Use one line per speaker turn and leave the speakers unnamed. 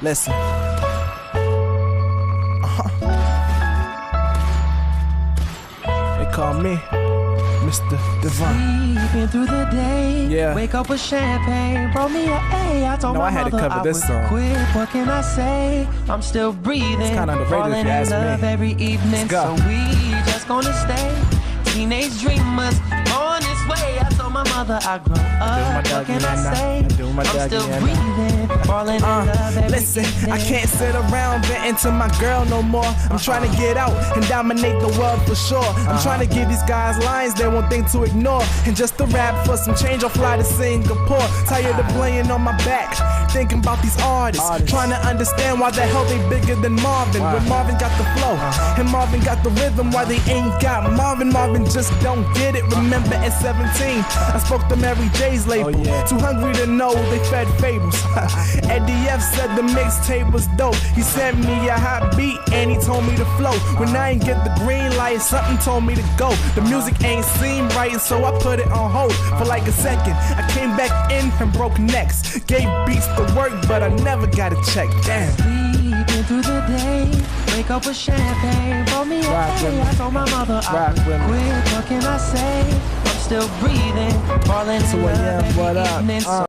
Listen. They call me Mr. Divine.
Sleeping through the day.
Yeah.
Wake up with champagne. Brought me a A. I told
No,
my
I had to
mother
cover
I
this
would
song.
quit. What can I say? I'm still breathing.
It's kinda underrated
falling
if you ask
in
me.
love every evening.
Let's go.
So we just gonna stay teenage dreamers on this way. I told my mother I grow up. What can I say? I'm still breathing. Falling in love every
Listen,
evening.
I can't sit around venting to my girl no more. I'm trying to get out and dominate the world for sure. I'm trying to give these guys lines they won't think to ignore. And just to rap for some change, I'll fly to Singapore. Tired of playing on my back, thinking about these artists. Trying to understand why the hell they bigger than Marvin. When Marvin got the flow and Marvin got the rhythm, why they ain't got Marvin. Marvin just don't get it. Remember at 17, I spoke to Mary J's label. Too hungry to know they fed fables. Eddie F said the mixtape was dope. He sent me a hot beat and he told me to flow. When I ain't get the green light, something told me to go. The music ain't seem right, so I put it on hold for like a second. I came back in and broke necks. Gave beats to work, but I never got a check. Damn.
Sleeping through the day, wake up with champagne. Brought me a A. I told my mother I would quit. What can I say? I'm still breathing, falling in love every evening.